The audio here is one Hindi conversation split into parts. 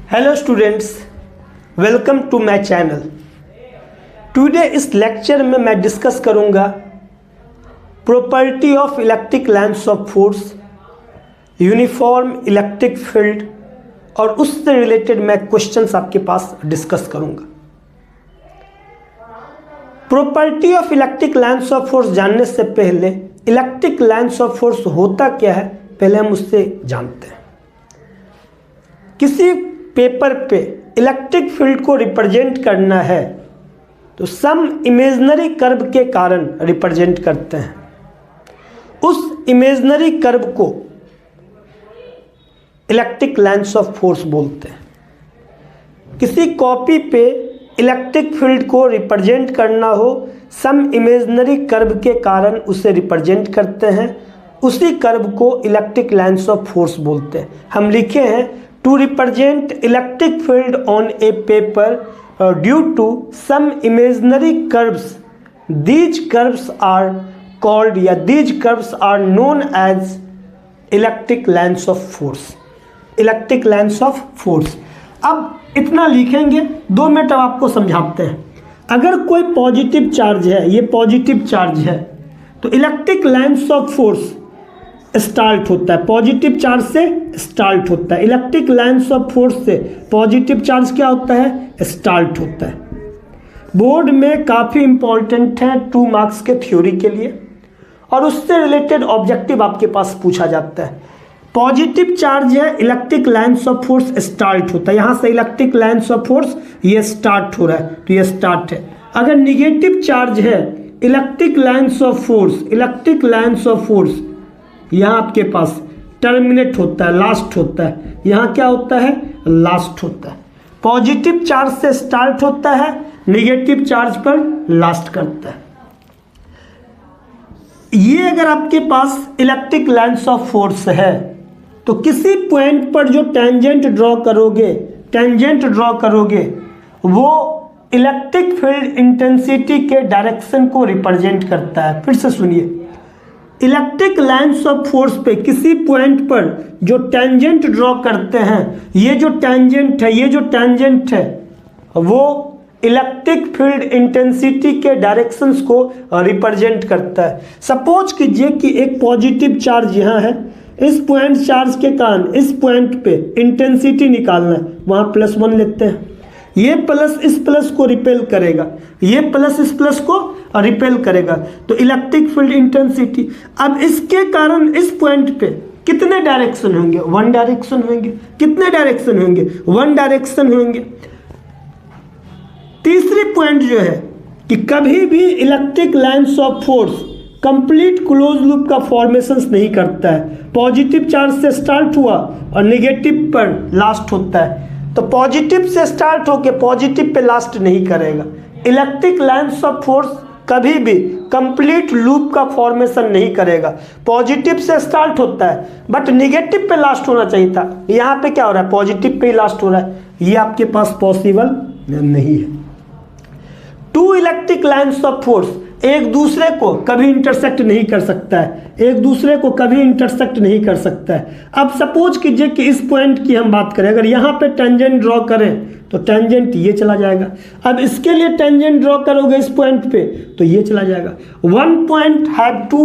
Hello students, welcome to my channel. Today इस लेक्चर में मैं डिस्कस करूंगा property of electric lines of force, uniform electric field और उससे रिलेटेड मैं क्वेश्चंस आपके पास डिस्कस करूंगा। Property of electric lines of force जानने से पहले इलेक्ट्रिक लाइन्स ऑफ फोर्स होता क्या है पहले हम उससे जानते हैं। किसी पेपर पे इलेक्ट्रिक फील्ड को रिप्रेजेंट करना है तो सम इमेजिनरी कर्व के कारण रिप्रेजेंट करते हैं। उस इमेजिनरी कर्व को इलेक्ट्रिक लाइन्स ऑफ फोर्स बोलते हैं। किसी कॉपी पे इलेक्ट्रिक फील्ड को रिप्रेजेंट करना हो, सम इमेजिनरी कर्व के कारण उसे रिप्रेजेंट करते हैं। उसी कर्व को इलेक्ट्रिक लाइन्स ऑफ फोर्स बोलते हैं। हम लिखे हैं to represent electric field on a paper due to some imaginary curves, these curves are called या these curves are known as electric lines of force. Electric lines of force. अब इतना लिखेंगे, 2 मिनट अब आपको समझाते हैं। अगर कोई पॉजिटिव चार्ज है, ये पॉजिटिव चार्ज है, तो electric lines of force start होता है, पॉजिटिव चार्ज से स्टार्ट होता है। इलेक्ट्रिक लाइन्स ऑफ फोर्स से पॉजिटिव चार्ज क्या होता है? स्टार्ट होता है। बोर्ड में काफ़ी इंपॉर्टेंट है 2 मार्क्स के थ्योरी के लिए, और उससे रिलेटेड ऑब्जेक्टिव आपके पास पूछा जाता है। पॉजिटिव चार्ज है, electric lines of force start होता है। यहाँ से इलेक्ट्रिक लाइन्स ऑफ फोर्स ये स्टार्ट हो रहा है, तो ये स्टार्ट है। अगर निगेटिव चार्ज है, electric lines of force, electric lines of force यहाँ आपके पास टर्मिनेट होता है, लास्ट होता है। यहाँ क्या होता है? लास्ट होता है। पॉजिटिव चार्ज से स्टार्ट होता है, निगेटिव चार्ज पर लास्ट करता है। ये अगर आपके पास इलेक्ट्रिक लाइन्स ऑफ फोर्स है तो किसी पॉइंट पर जो टेंजेंट ड्रॉ करोगे वो इलेक्ट्रिक फील्ड इंटेंसिटी के डायरेक्शन को रिप्रेजेंट करता है। फिर से सुनिए, इलेक्ट्रिक लाइन्स ऑफ फोर्स पे किसी पॉइंट पर जो टेंजेंट ड्रॉ करते हैं, ये जो टेंजेंट है वो इलेक्ट्रिक फील्ड इंटेंसिटी के डायरेक्शंस को रिप्रेजेंट करता है। सपोज कीजिए कि एक पॉजिटिव चार्ज यहाँ है, इस पॉइंट चार्ज के कारण इस पॉइंट पे इंटेंसिटी निकालना है, वहाँ +1 लेते हैं। ये प्लस इस प्लस को रिपेल करेगा, ये प्लस इस प्लस को रिपेल करेगा, तो इलेक्ट्रिक फील्ड इंटेंसिटी। अब इसके कारण इस पॉइंट पे कितने डायरेक्शन होंगे? 1 डायरेक्शन होंगे। कितने डायरेक्शन होंगे? 1 डायरेक्शन होंगे। तीसरी पॉइंट जो है कि कभी भी electric lines of force complete close loop का फॉर्मेशन नहीं करता है। पॉजिटिव चार्ज से स्टार्ट हुआ और नेगेटिव पर लास्ट होता है, तो पॉजिटिव से स्टार्ट होके पॉजिटिव पे लास्ट नहीं करेगा। इलेक्ट्रिक लाइन्स ऑफ फोर्स कभी भी कंप्लीट लूप का फॉर्मेशन नहीं करेगा। पॉजिटिव से स्टार्ट होता है बट नेगेटिव पे लास्ट होना चाहिए था, यहाँ पे क्या हो रहा है? पॉजिटिव पे ही लास्ट हो रहा है। ये आपके पास पॉसिबल नहीं है। 2 इलेक्ट्रिक लाइन्स ऑफ फोर्स एक दूसरे को कभी इंटरसेक्ट नहीं कर सकता है, एक दूसरे को कभी इंटरसेक्ट नहीं कर सकता है। अब सपोज कीजिए कि इस पॉइंट की हम बात करें, अगर यहाँ पे टेंजेंट ड्रॉ करें तो टेंजेंट ये चला जाएगा। अब इसके लिए टेंजेंट ड्रॉ करोगे इस पॉइंट पे तो ये चला जाएगा। 1 पॉइंट हैव 2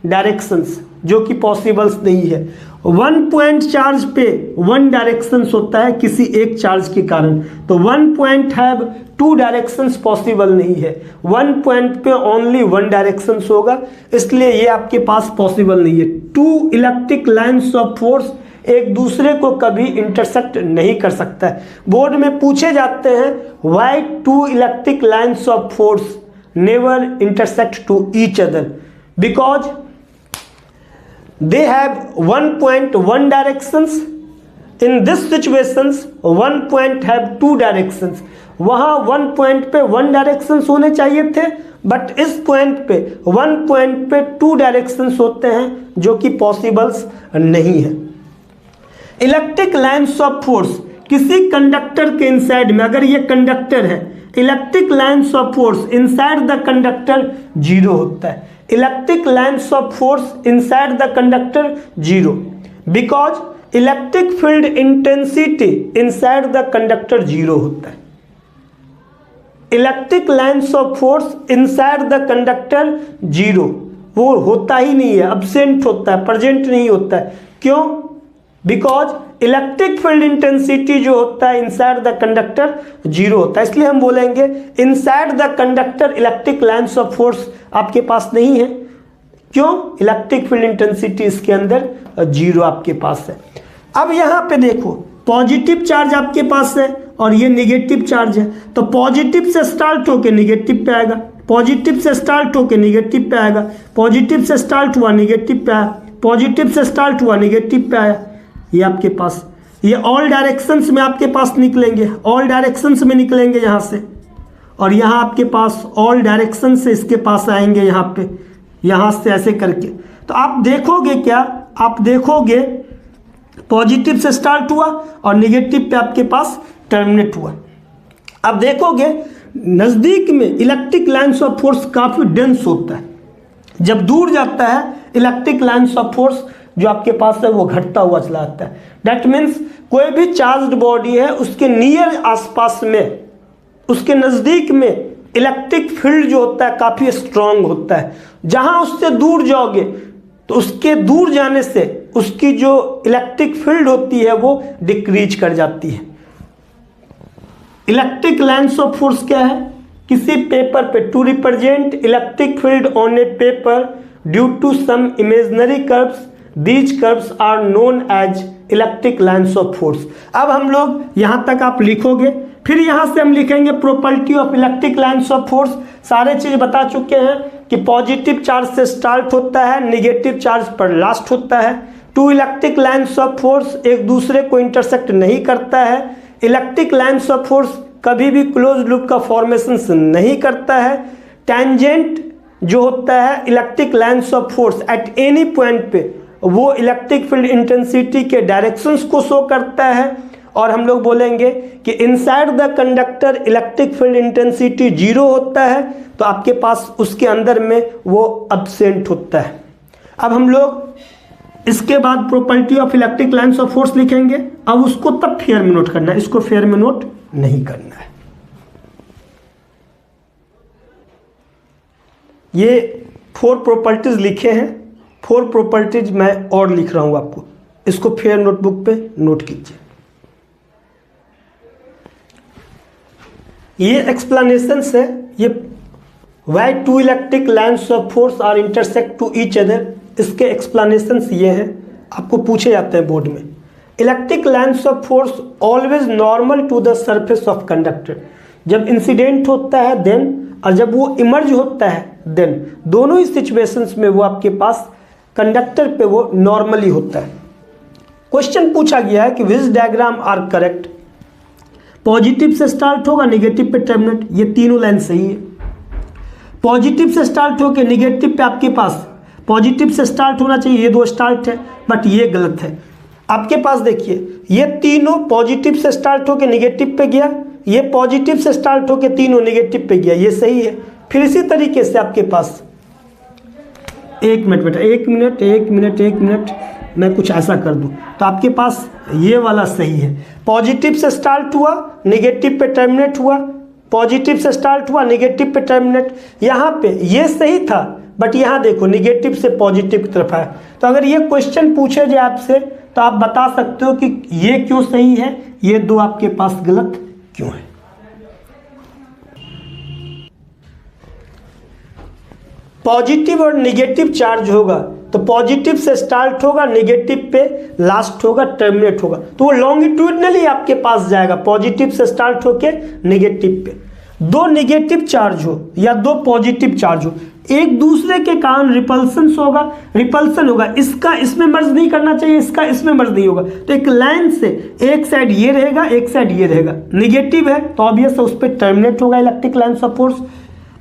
डायरेक्शंस, जो कि पॉसिबल्स नहीं है। 1 पॉइंट चार्ज पे 1 डायरेक्शंस होता है किसी एक चार्ज के कारण, तो 1 पॉइंट हैव 2 डायरेक्शंस पॉसिबल नहीं है। 1 पॉइंट पे ओनली 1 डायरेक्शंस होगा, इसलिए ये आपके पास पॉसिबल नहीं है। 2 इलेक्ट्रिक लाइन्स ऑफ फोर्स एक दूसरे को कभी इंटरसेक्ट नहीं कर सकता है। बोर्ड में पूछे जाते हैं why 2 electric lines of force never intersect to each other, because they have 1.1 directions. In this situations 1 point have 2 directions. वहाँ 1 पॉइंट पे 1 डायरेक्शंस होने चाहिए थे, बट इस पॉइंट पे 1 पॉइंट पे 2 डायरेक्शंस होते हैं, जो कि पॉसिबल्स नहीं है। इलेक्ट्रिक लाइन्स ऑफ फोर्स किसी कंडक्टर के इनसाइड में, अगर ये कंडक्टर है, electric lines of force inside the conductor 0 होता है। Electric lines of force inside the conductor 0, because electric field intensity inside the conductor zero होता है। Electric lines of force inside the conductor zero, वो होता ही नहीं है, अब्सेंट होता है, प्रेजेंट नहीं होता है। क्यों? बिकॉज इलेक्ट्रिक फील्ड इंटेंसिटी जो होता है इनसाइड द कंडक्टर जीरो होता है। इसलिए हम बोलेंगे inside the conductor electric lines of force आपके पास नहीं है। क्यों? इलेक्ट्रिक फील्ड इंटेंसिटी इसके अंदर जीरो आपके पास है। अब यहां पे देखो, पॉजिटिव चार्ज आपके पास है और ये निगेटिव चार्ज है, तो पॉजिटिव से स्टार्ट होके निगेटिव पे आएगा, पॉजिटिव से स्टार्ट होके निगेटिव पे आएगा, पॉजिटिव से स्टार्ट हुआ निगेटिव पे आया, पॉजिटिव से स्टार्ट हुआ निगेटिव पे आया। ये आपके पास, ये ऑल डायरेक्शंस में आपके पास निकलेंगे, ऑल डायरेक्शंस में निकलेंगे यहाँ से, और यहाँ आपके पास ऑल डायरेक्शन से इसके पास आएंगे यहाँ पे, यहाँ से ऐसे करके। तो आप देखोगे क्या, आप देखोगे पॉजिटिव से स्टार्ट हुआ और निगेटिव पे आपके पास टर्मिनेट हुआ। अब देखोगे नज़दीक में इलेक्ट्रिक लाइन्स ऑफ फोर्स काफ़ी डेंस होता है, जब दूर जाता है इलेक्ट्रिक लाइन्स ऑफ फोर्स जो आपके पास है वो घटता हुआ चला जाता है। दैट मीन्स कोई भी चार्ज्ड बॉडी है उसके नियर आसपास में, उसके नज़दीक में इलेक्ट्रिक फील्ड जो होता है काफ़ी स्ट्रांग होता है। जहाँ उससे दूर जाओगे तो उसके दूर जाने से उसकी जो इलेक्ट्रिक फील्ड होती है वो डिक्रीज कर जाती है। इलेक्ट्रिक लाइन्स ऑफ फोर्स क्या है? किसी पेपर पे to represent electric field on a paper due to some imaginary curves, these curves are known as electric lines of force. अब हम लोग यहाँ तक आप लिखोगे, फिर यहाँ से हम लिखेंगे property of electric lines of force. सारे चीज़ बता चुके हैं कि पॉजिटिव चार्ज से स्टार्ट होता है, निगेटिव चार्ज पर लास्ट होता है। Two electric lines of force एक दूसरे को इंटरसेक्ट नहीं करता है। इलेक्ट्रिक लाइन्स ऑफ फोर्स कभी भी क्लोज लूप का फॉर्मेशन नहीं करता है। टेंजेंट जो होता है electric lines of force at any point पे वो इलेक्ट्रिक फील्ड इंटेंसिटी के डायरेक्शंस को शो करता है। और हम लोग बोलेंगे कि inside the conductor electric field intensity zero होता है, तो आपके पास उसके अंदर में वो अब्सेंट होता है। अब हम लोग इसके बाद property of electric lines of force लिखेंगे। अब उसको तब फेयर में नोट करना है, इसको फेयर में नोट नहीं करना है। ये 4 प्रॉपर्टीज लिखे हैं, 4 प्रॉपर्टीज मैं और लिख रहा हूं आपको, इसको फेयर नोटबुक पे नोट कीजिए। ये एक्सप्लेनेशंस है, ये why two electric lines of force are intersect to each other, इसके एक्सप्लेनेशंस ये हैं, आपको पूछे जाते हैं बोर्ड में। Electric lines of force always normal to the surface of conductor, जब इंसिडेंट होता है देन, और जब वो इमर्ज होता है देन, दोनों ही सिचुएशंस में वो आपके पास कंडक्टर पे वो नॉर्मली होता है। क्वेश्चन पूछा गया है कि विच डायग्राम आर करेक्ट, पॉजिटिव से स्टार्ट होगा निगेटिव पे टर्मिनेट, ये तीनों लाइन सही है। पॉजिटिव से स्टार्ट होके निगेटिव पे आपके पास पॉजिटिव से स्टार्ट होना चाहिए, ये 2 स्टार्ट है, बट ये गलत है। आपके पास देखिए ये तीनों पॉजिटिव से स्टार्ट होके निगेटिव पे गया, ये पॉजिटिव से स्टार्ट होके तीनों निगेटिव पे गया, ये सही है। फिर इसी तरीके से आपके पास एक मिनट मैं कुछ ऐसा कर दूं तो आपके पास ये वाला सही है। पॉजिटिव से स्टार्ट हुआ निगेटिव पे टर्मिनेट हुआ, पॉजिटिव से स्टार्ट हुआ निगेटिव पे टर्मिनेट, यहाँ पे ये सही था, बट यहाँ देखो निगेटिव से पॉजिटिव की तरफ आया। तो अगर ये क्वेश्चन पूछे जाए आपसे तो आप बता सकते हो कि ये क्यों सही है, ये 2 आपके पास गलत क्यों है। पॉजिटिव और निगेटिव चार्ज होगा तो पॉजिटिव से स्टार्ट होगा, निगेटिव पे लास्ट होगा, टर्मिनेट होगा, तो वो लॉन्गिट्यूडनली आपके पास जाएगा, पॉजिटिव से स्टार्ट होके निगेटिव पे। 2 निगेटिव चार्ज हो या 2 पॉजिटिव चार्ज हो, एक दूसरे के कारण रिपल्सन होगा, इसका इसमें मर्ज नहीं करना चाहिए, इसका इसमें मर्ज नहीं होगा। तो एक लाइन से एक साइड ये रहेगा, एक साइड ये रहेगा, निगेटिव है तो ऑब्वियस उस पर टर्मिनेट होगा electric lines of force.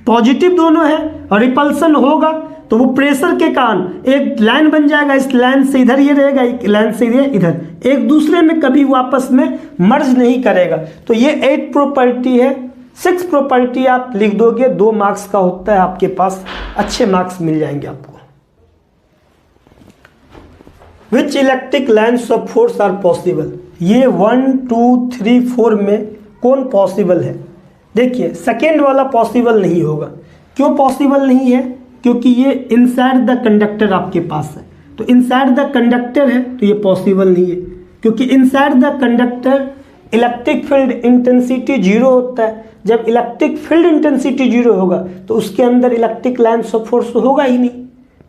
Positive दोनों है और रिपल्सन होगा तो वो प्रेशर के कारण एक लाइन बन जाएगा, इस लाइन से इधर ये रहेगा, एक लाइन से ये इधर, एक दूसरे में कभी वो आपस में मर्ज नहीं करेगा। तो ये 8 प्रॉपर्टी है। 6 प्रॉपर्टी आप लिख दोगे, 2 मार्क्स का होता है, आपके पास अच्छे मार्क्स मिल जाएंगे आपको। Which electric lines of force are possible, ये 1 2 3 4 में कौन पॉसिबल है? देखिए सेकेंड वाला पॉसिबल नहीं होगा। क्यों पॉसिबल नहीं है? क्योंकि ये इनसाइड द कंडक्टर आपके पास है, तो इनसाइड द कंडक्टर है तो ये पॉसिबल नहीं है, क्योंकि inside the conductor electric field intensity zero होता है। जब इलेक्ट्रिक फील्ड इंटेंसिटी जीरो होगा तो उसके अंदर इलेक्ट्रिक लाइन्स ऑफ फोर्स होगा ही नहीं,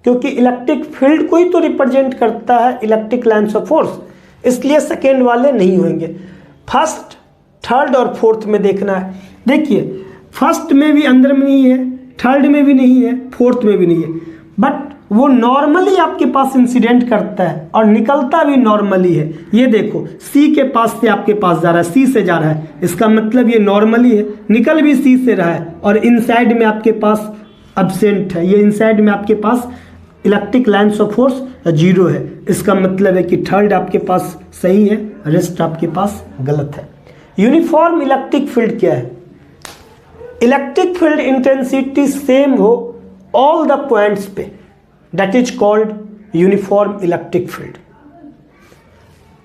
क्योंकि इलेक्ट्रिक फील्ड को ही तो रिप्रेजेंट करता है इलेक्ट्रिक लाइन्स ऑफ फोर्स, इसलिए सेकेंड वाले नहीं होंगे। फर्स्ट, थर्ड और फोर्थ में देखना है। देखिए फर्स्ट में भी अंदर में नहीं है, थर्ड में भी नहीं है, फोर्थ में भी नहीं है, बट वो नॉर्मली आपके पास इंसिडेंट करता है और निकलता भी नॉर्मली है। ये देखो सी के पास से आपके पास जा रहा है, सी से जा रहा है, इसका मतलब ये नॉर्मली है, निकल भी सी से रहा है, और इनसाइड में आपके पास एब्सेंट है, ये इनसाइड में आपके पास electric lines of force zero है। इसका मतलब है कि थर्ड आपके पास सही है, रेस्ट आपके पास गलत है। यूनिफॉर्म इलेक्ट्रिक फील्ड क्या है? इलेक्ट्रिक फील्ड इंटेंसिटी सेम हो ऑल द पॉइंट्स पे, that is called uniform electric field.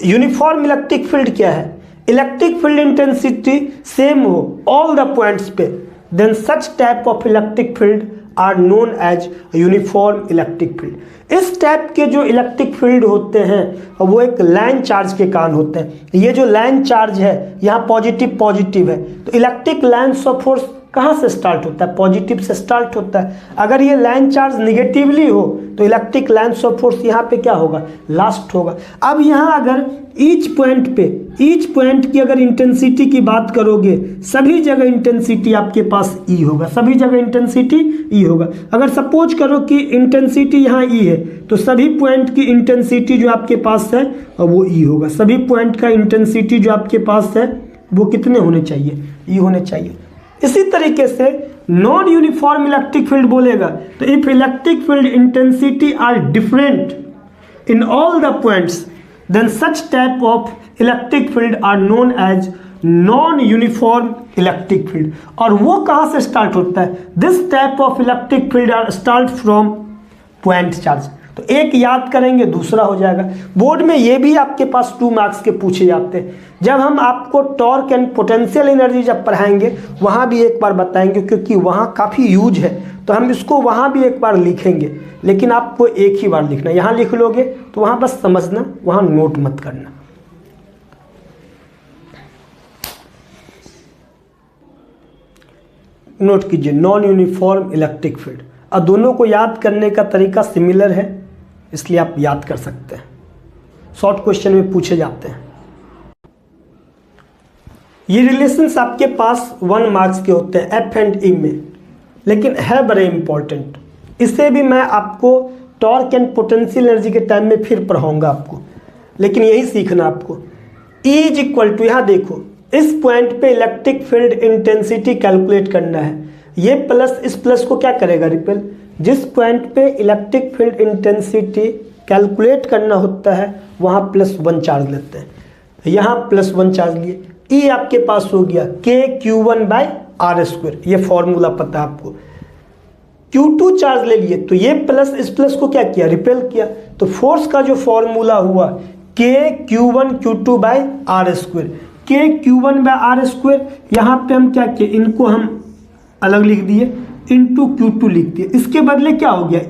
Uniform electric field क्या है? इलेक्ट्रिक फील्ड इंटेंसिटी सेम हो ऑल द पॉइंट्स पे, then such type of electric field are known as uniform electric field. इस टाइप के जो इलेक्ट्रिक फील्ड होते हैं वो एक लाइन चार्ज के कारण होते हैं। ये जो लाइन चार्ज है यहाँ पॉजिटिव पॉजिटिव है, तो इलेक्ट्रिक लाइन्स ऑफ फोर्स कहाँ से स्टार्ट होता है? पॉजिटिव से स्टार्ट होता है। अगर ये लाइन चार्ज निगेटिवली हो तो इलेक्ट्रिक लाइन्स ऑफ फोर्स यहाँ पे क्या होगा? लास्ट होगा। अब यहाँ अगर ईच पॉइंट की अगर इंटेंसिटी की बात करोगे, सभी जगह इंटेंसिटी आपके पास ई होगा, सभी जगह इंटेंसिटी ई होगा। अगर सपोज करो कि इंटेंसिटी यहाँ ई है तो सभी पॉइंट की इंटेंसिटी जो आपके पास है वो ई होगा। सभी पॉइंट का इंटेंसिटी जो आपके पास है वो कितने होने चाहिए? ई होने चाहिए। इसी तरीके से नॉन यूनिफॉर्म इलेक्ट्रिक फील्ड बोलेगा तो if electric field intensity are different in all the points then such type of electric field are known as non uniform electric field. और वो कहाँ से स्टार्ट होता है? This type of electric field are start from point charge. तो एक याद करेंगे दूसरा हो जाएगा। बोर्ड में ये भी आपके पास 2 मार्क्स के पूछे जाते हैं। जब हम आपको टॉर्क एंड पोटेंशियल एनर्जी जब पढ़ाएंगे वहाँ भी एक बार बताएंगे, क्योंकि वहाँ काफ़ी यूज है, तो हम इसको वहाँ भी एक बार लिखेंगे, लेकिन आपको एक ही बार लिखना। यहाँ लिख लोगे तो वहाँ बस समझना, वहाँ नोट मत करना। नोट कीजिए नॉन यूनिफॉर्म इलेक्ट्रिक फील्ड। और दोनों को याद करने का तरीका सिमिलर है, इसलिए आप याद कर सकते हैं, शॉर्ट क्वेश्चन में पूछे जाते हैं। ये रिलेशंस आपके पास 1 मार्क्स के होते हैं एफ एंड ई में, लेकिन है बड़े इंपॉर्टेंट। इसे भी मैं आपको टॉर्क एंड पोटेंशियल एनर्जी के टाइम में फिर पढ़ाऊंगा आपको, लेकिन यही सीखना आपको। E इज इक्वल टू, यहाँ देखो इस पॉइंट पे इलेक्ट्रिक फील्ड इंटेंसिटी कैलकुलेट करना है। ये प्लस इस प्लस को क्या करेगा? रिपेल। जिस पॉइंट पे इलेक्ट्रिक फील्ड इंटेंसिटी कैलकुलेट करना होता है वहाँ +1 चार्ज लेते हैं, यहाँ +1 चार्ज लिए। E आपके पास हो गया KQ1/R², ये फॉर्मूला पता है आपको। Q2 चार्ज ले लिए तो ये प्लस इस प्लस को क्या किया? रिपेल किया। तो फोर्स का जो फॉर्मूला हुआ KQ1Q2/R²। KQ1/R², यहाँ पे हम क्या किए? इनको हम अलग लिख दिए, इंटू Q2 लिख दिए। इसके बदले क्या हो गया?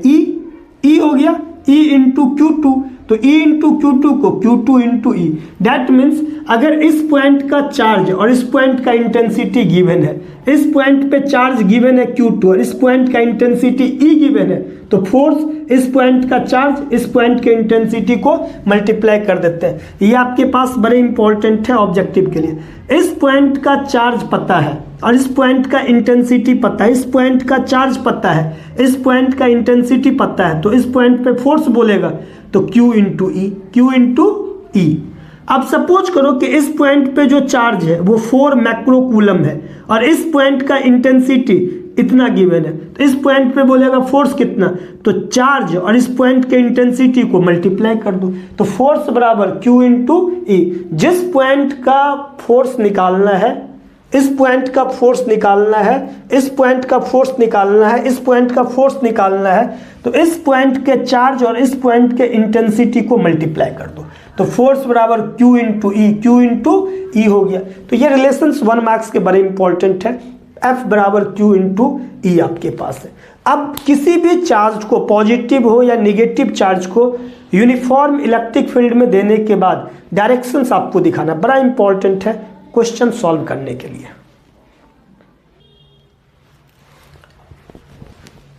E हो गया, E इंटू Q2, तो E इंटू Q2 को Q2 into E। That means अगर इस पॉइंट का चार्ज और इस पॉइंट का इंटेंसिटी गिवन है, इस पॉइंट पे चार्ज गिवन है Q2 और इस पॉइंट का इंटेंसिटी E गिवन है, तो फोर्स इस पॉइंट का चार्ज इस पॉइंट के इंटेंसिटी को मल्टीप्लाई कर देते हैं। ये आपके पास बड़े इंपॉर्टेंट है ऑब्जेक्टिव के लिए। इस पॉइंट का चार्ज पता है और इस पॉइंट का इंटेंसिटी पता है, इस पॉइंट का चार्ज पता है, इस पॉइंट का इंटेंसिटी पता है, तो इस पॉइंट पे फोर्स बोलेगा तो Q इंटू ई, Q इंटू ई। अब सपोज करो कि इस पॉइंट पे जो चार्ज है वो 4 माइक्रोकूलम है और इस पॉइंट का इंटेंसिटी इतना गिवन है, तो इस पॉइंट पे बोलेगा फोर्स कितना? तो चार्ज और इस पॉइंट के इंटेंसिटी को मल्टीप्लाई कर दो, तो फोर्स बराबर Q इंटू ई। जिस पॉइंट का फोर्स निकालना है, इस पॉइंट का फोर्स निकालना है, इस पॉइंट का फोर्स निकालना है, इस पॉइंट का फोर्स निकालना है, तो इस पॉइंट के चार्ज और इस पॉइंट के इंटेंसिटी को मल्टीप्लाई कर दो, तो फोर्स बराबर Q इंटू ई, Q इंटू ई हो गया। तो ये रिलेशंस 1 मार्क्स के बड़े इंपॉर्टेंट है। F बराबर Q इंटू ई आपके पास है। अब किसी भी चार्ज को, पॉजिटिव हो या निगेटिव चार्ज को, यूनिफॉर्म इलेक्ट्रिक फील्ड में देने के बाद डायरेक्शंस आपको दिखाना बड़ा इंपॉर्टेंट है क्वेश्चन सॉल्व करने के लिए।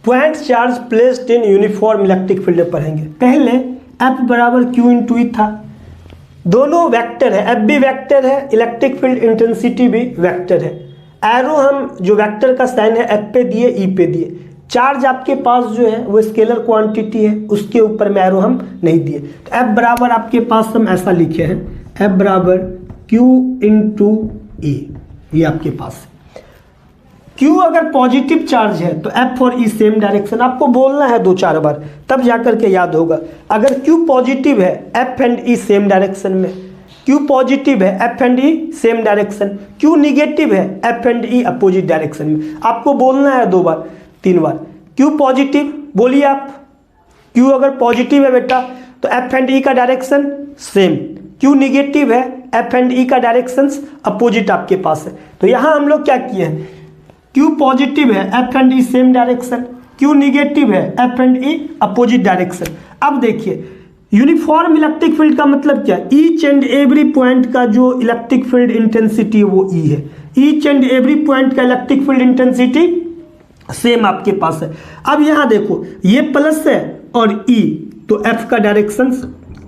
Point charge placed in uniform electric field पढ़ेंगे। पहले F बराबर Q इंटू ई था, दोनों वेक्टर है, F भी वेक्टर है, इलेक्ट्रिक फील्ड इंटेंसिटी भी वेक्टर है। एरो हम जो वेक्टर का साइन है F पे दिए, E पे दिए। चार्ज आपके पास जो है वो स्केलर क्वांटिटी है, उसके ऊपर में एरो हम नहीं दिए। तो F बराबर आपके पास हम ऐसा लिखे हैं, F बराबर Q इंटू ई, ये आपके पास है। Q अगर पॉजिटिव चार्ज है तो F और E सेम डायरेक्शन, आपको बोलना है 2-4 बार तब जाकर के याद होगा। अगर Q पॉजिटिव है F and E same direction में, Q पॉजिटिव है F and E same direction, Q negative है F and E opposite direction में। आपको बोलना है 2 बार 3 बार। Q पॉजिटिव बोलिए आप, Q अगर पॉजिटिव है बेटा तो F एंड E का डायरेक्शन सेम, Q निगेटिव है F एंड E का डायरेक्शन अपोजिट आपके पास है। तो यहाँ हम लोग क्या किए हैं, Q पॉजिटिव है F and E same direction, Q negative है F and E opposite direction. अब देखिए यूनिफॉर्म इलेक्ट्रिक फील्ड का मतलब क्या है, ईच एंड एवरी पॉइंट का जो इलेक्ट्रिक फील्ड इंटेंसिटी है वो E है। ईच एंड एवरी पॉइंट का इलेक्ट्रिक फील्ड इंटेंसिटी सेम आपके पास है। अब यहाँ देखो ये प्लस है और E, तो F का डायरेक्शन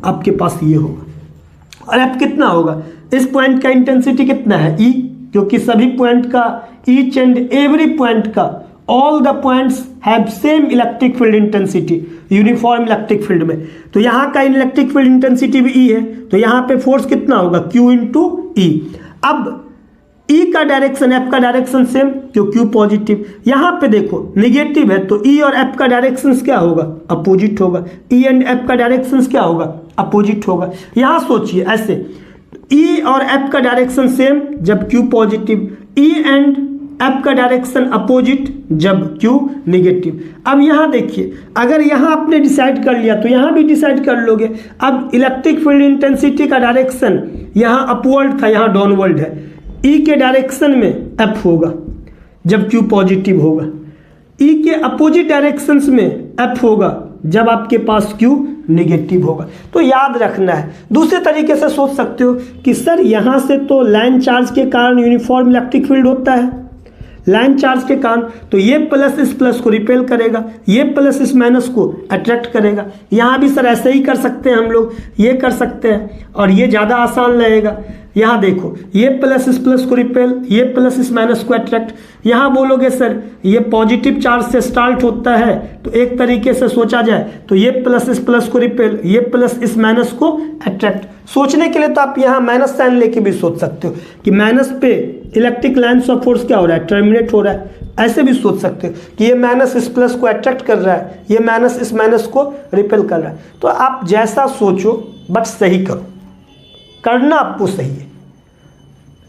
आपके पास ये होगा। और F कितना होगा, इस पॉइंट का इंटेंसिटी कितना है E, क्योंकि सभी पॉइंट का, ईच एंड एवरी पॉइंट का, all the points have same electric field intensity uniform electric field में। तो यहाँ का इलेक्ट्रिक फील्ड इंटेंसिटी भी E है, तो यहाँ पे फोर्स कितना होगा Q इंटू ई। अब E का डायरेक्शन F का डायरेक्शन सेम, क्यों Q पॉजिटिव। यहाँ पे देखो निगेटिव है तो E और F का डायरेक्शन क्या होगा, अपोजिट होगा। E एंड F का डायरेक्शन क्या होगा, अपोजिट होगा। यहाँ सोचिए ऐसे, E और F का डायरेक्शन सेम जब Q positive, E and F का डायरेक्शन अपोजिट जब Q निगेटिव। अब यहाँ देखिए, अगर यहाँ आपने डिसाइड कर लिया तो यहाँ भी डिसाइड कर लोगे। अब इलेक्ट्रिक फील्ड इंटेंसिटी का डायरेक्शन यहाँ अपवर्ड था, यहाँ डाउनवर्ड है। E के डायरेक्शन में F होगा जब Q पॉजिटिव होगा, E के अपोजिट डायरेक्शंस में F होगा जब आपके पास Q निगेटिव होगा। तो याद रखना है। दूसरे तरीके से सोच सकते हो कि सर यहाँ से तो लाइन चार्ज के कारण यूनिफॉर्म इलेक्ट्रिक फील्ड होता है, लाइन चार्ज के कारण, तो ये प्लस इस प्लस को रिपेल करेगा, ये प्लस इस माइनस को अट्रैक्ट करेगा। यहाँ भी सर ऐसे ही कर सकते हैं हम लोग, ये कर सकते हैं और ये ज़्यादा आसान रहेगा। यहाँ देखो ये प्लस इस प्लस को रिपेल, ये प्लस इस माइनस को अट्रैक्ट। यहाँ बोलोगे सर ये पॉजिटिव चार्ज से स्टार्ट होता है, तो एक तरीके से सोचा जाए तो ये प्लस इस प्लस को रिपेल, ये प्लस इस माइनस को अट्रैक्ट। सोचने के लिए तो आप यहाँ माइनस साइन लेके भी सोच सकते हो कि माइनस पे इलेक्ट्रिक लाइन्स ऑफ फोर्स क्या हो रहा है, टर्मिनेट हो रहा है। ऐसे भी सोच सकते हो कि ये माइनस इस प्लस को अट्रैक्ट कर रहा है, ये माइनस इस माइनस को रिपेल कर रहा है। तो आप जैसा सोचो बट सही करो, करना आपको सही है।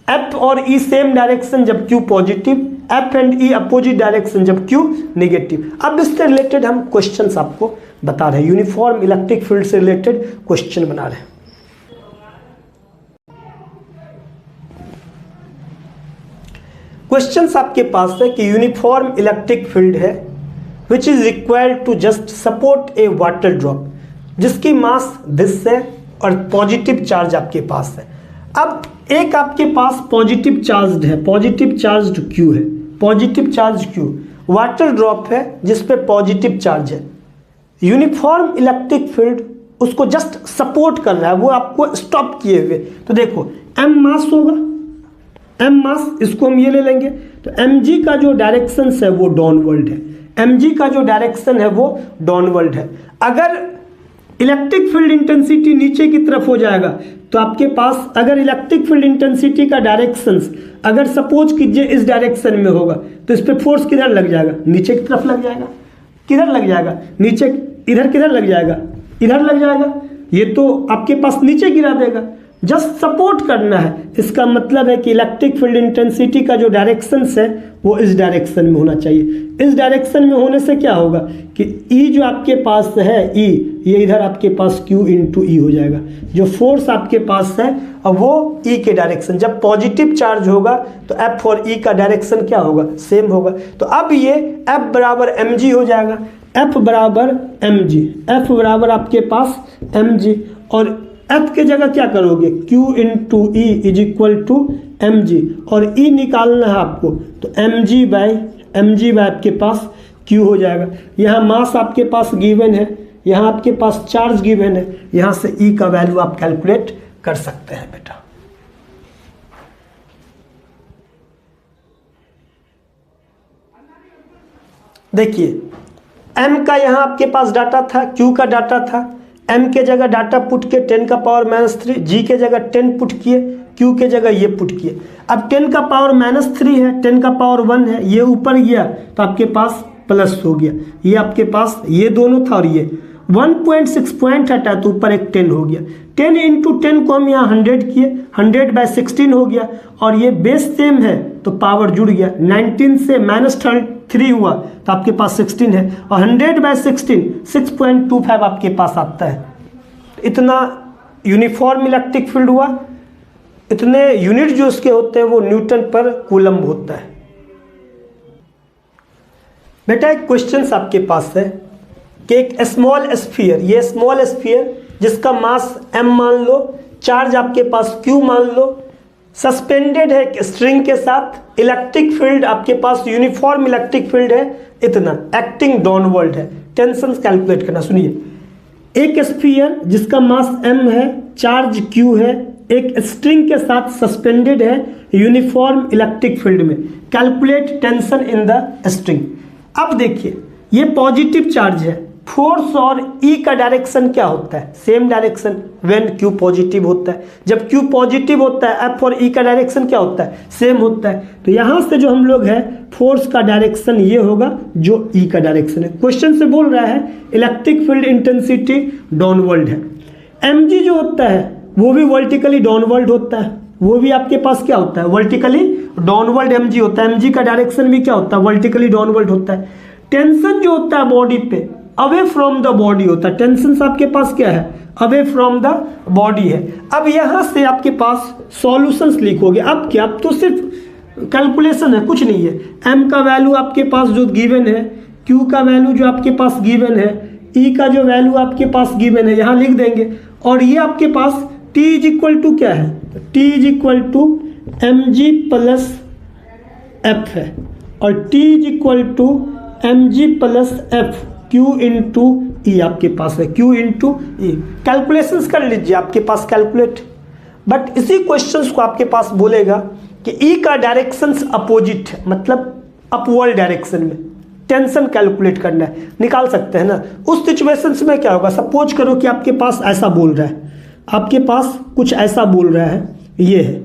F और E सेम डायरेक्शन जब Q positive, F and E opposite direction जब Q निगेटिव। अब इससे रिलेटेड हम क्वेश्चंस आपको बता रहे हैं, यूनिफॉर्म इलेक्ट्रिक फील्ड से रिलेटेड क्वेश्चन बना रहे हैं। क्वेश्चंस आपके पास है कि यूनिफॉर्म इलेक्ट्रिक फील्ड है which is required to just support a water drop, जिसकी मास दिस है और पॉजिटिव चार्ज आपके पास है। अब एक आपके पास पॉजिटिव चार्ज है, पॉजिटिव चार्ज Q है, positive charge Q, water drop है जिस पे पॉजिटिव चार्ज है। यूनिफॉर्म इलेक्ट्रिक फील्ड उसको जस्ट सपोर्ट कर रहा है, वो आपको स्टॉप किए हुए। तो देखो m मास होगा, m मास, इसको हम ये ले लेंगे, तो mg का जो डायरेक्शन है वो डाउनवर्ड है, mg का जो डायरेक्शन है वो डाउनवर्ड है। अगर इलेक्ट्रिक फील्ड इंटेंसिटी नीचे की तरफ हो जाएगा तो आपके पास, अगर इलेक्ट्रिक फील्ड इंटेंसिटी का डायरेक्शंस अगर सपोज कीजिए इस डायरेक्शन में होगा तो इस पे फोर्स किधर लग जाएगा, नीचे की तरफ लग जाएगा। किधर लग जाएगा, नीचे, इधर किधर लग जाएगा, इधर लग जाएगा। ये तो आपके पास नीचे गिरा देगा, जस्ट सपोर्ट करना है। इसका मतलब है कि इलेक्ट्रिक फील्ड इंटेंसिटी का जो डायरेक्शन है वो इस डायरेक्शन में होना चाहिए। इस डायरेक्शन में होने से क्या होगा कि ई जो आपके पास है ई, ये इधर आपके पास Q इंटू ई हो जाएगा। जो फोर्स आपके पास है अब वो ई के डायरेक्शन, जब पॉजिटिव चार्ज होगा तो F और ई का डायरेक्शन क्या होगा, सेम होगा। तो अब ये F बराबर mg हो जाएगा। F बराबर mg, F बराबर आपके पास mg, और F के जगह क्या करोगे, Q into E is equal to mg, और E निकालना है आपको तो mg बाय आपके पास Q हो जाएगा। यहाँ मास आपके पास गिवन है, यहाँ आपके पास चार्ज गिवन है, यहाँ से E का वैल्यू आप कैलकुलेट कर सकते हैं बेटा। देखिए M का यहाँ आपके पास डाटा था, Q का डाटा था। M के जगह डाटा पुट के 10 का पावर -3, G के जगह 10 पुट किए, Q के जगह ये पुट किए। अब 10 का पावर -3 है, 10 का पावर 1 है, ये ऊपर गया तो आपके पास प्लस हो गया। ये आपके पास ये दोनों था और ये 1.6 पॉइंट हटा तो ऊपर एक 10 हो गया। 10 इंटू 10 को हम यहाँ 100 किए, 100/16 हो गया, और ये बेस सेम है तो पावर जुड़ गया। 19 से -3 हुआ तो आपके पास 16 है, और 100/16 6.25 आपके पास आता है। इतना यूनिफॉर्म इलेक्ट्रिक फील्ड हुआ। इतने यूनिट जो उसके होते हैं वो न्यूटन पर कूलम्ब होता है। बेटा एक क्वेश्चन आपके पास है कि एक स्मॉल स्फीयर, ये स्मॉल स्फीयर जिसका मास m मान लो, चार्ज आपके पास q मान लो, सस्पेंडेड है एक स्ट्रिंग के साथ, इलेक्ट्रिक फील्ड आपके पास यूनिफॉर्म इलेक्ट्रिक फील्ड है इतना, एक्टिंग डाउनवर्ड है। टेंशन कैलकुलेट करना। सुनिए, एक स्फीयर जिसका मास m है, चार्ज q है, एक स्ट्रिंग के साथ सस्पेंडेड है यूनिफॉर्म इलेक्ट्रिक फील्ड में, calculate tension in the string. अब देखिए ये पॉजिटिव चार्ज है, फोर्स और E का डायरेक्शन क्या होता है, same direction when Q positive होता है। जब Q पॉजिटिव होता है F और E का डायरेक्शन क्या होता है, सेम होता है। तो यहाँ से जो हम लोग है फोर्स का डायरेक्शन ये होगा जो E का डायरेक्शन है। क्वेश्चन से बोल रहा है इलेक्ट्रिक फील्ड इंटेंसिटी डाउनवर्ड है। mg जो होता है वो भी वर्टिकली डाउनवर्ड होता है, वो भी आपके पास क्या होता है, वर्टिकली डाउनवर्ड mg होता है। mg का डायरेक्शन भी क्या होता है, वर्टिकली डाउनवर्ड होता है। टेंशन जो होता है बॉडी पे अवे फ्रॉम द बॉडी होता है। टेंशन आपके पास क्या है, अवे फ्रॉम द बॉडी है। अब यहाँ से आपके पास सॉल्यूशंस लिखोगे। अब क्या, अब तो सिर्फ कैलकुलेशन है, कुछ नहीं है। m का वैल्यू आपके पास जो गिवन है, q का वैल्यू जो आपके पास गिवन है, e का जो वैल्यू आपके पास गिवन है यहाँ लिख देंगे, और ये आपके पास t इज इक्वल टू क्या है, t is equal to mg plus f है, और t is equal to mg plus f q into E आपके पास है, q इंटू ई। कैलकुलेशंस कर लीजिए आपके पास कैलकुलेट। बट इसी क्वेश्चंस को आपके पास बोलेगा कि ई का डायरेक्शंस अपोजिट है, मतलब अपवर्ड डायरेक्शन में टेंशन कैलकुलेट करना है, निकाल सकते हैं ना। उस सिचुएशंस में क्या होगा, सपोज करो कि आपके पास ऐसा बोल रहा है, आपके पास कुछ ऐसा बोल रहा है, ये है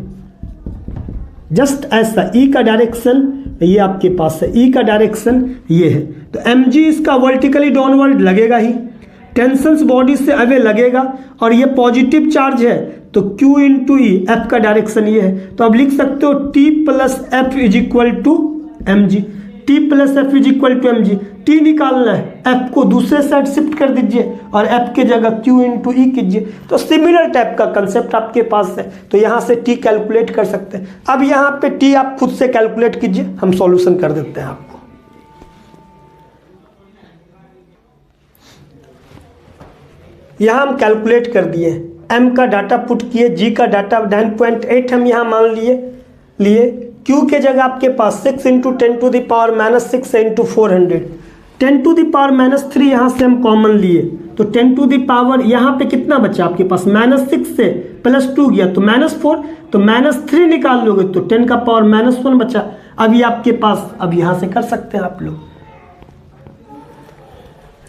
जस्ट ऐसा, ई का डायरेक्शन ये आपके पास है, ई का डायरेक्शन ये है, तो mg इसका वर्टिकली डाउनवर्ड लगेगा ही, टेंशन बॉडी से अवे लगेगा, और ये पॉजिटिव चार्ज है तो q इंटू ई, एफ का डायरेक्शन ये है। तो अब लिख सकते हो t plus F is equal to M G, t plus F is equal to M G. t निकालना है, f को दूसरे साइड शिफ्ट कर दीजिए और f के जगह q इंटू ई कीजिए। तो सिमिलर टाइप का कंसेप्ट आपके पास है, तो यहाँ से t कैलकुलेट कर सकते हैं। अब यहाँ पे t आप खुद से कैलकुलेट कीजिए, हम सॉल्यूशन कर देते हैं आपको। यहाँ हम कैलकुलेट कर दिए, m का डाटा पुट किए, g का डाटा 9.8 हम यहाँ मान लिए, q के जगह आपके पास 6 into 10 to the power -6 into 400, 10 to the power -3 यहाँ से हम कॉमन लिए, तो 10 टू द पावर यहाँ पे कितना बचा आपके पास, -6 से +2 गया तो -4, तो -3 निकाल लोगे तो 10 का पावर -1 बचा। अभी आपके पास, अब यहाँ से कर सकते हैं आप लोग।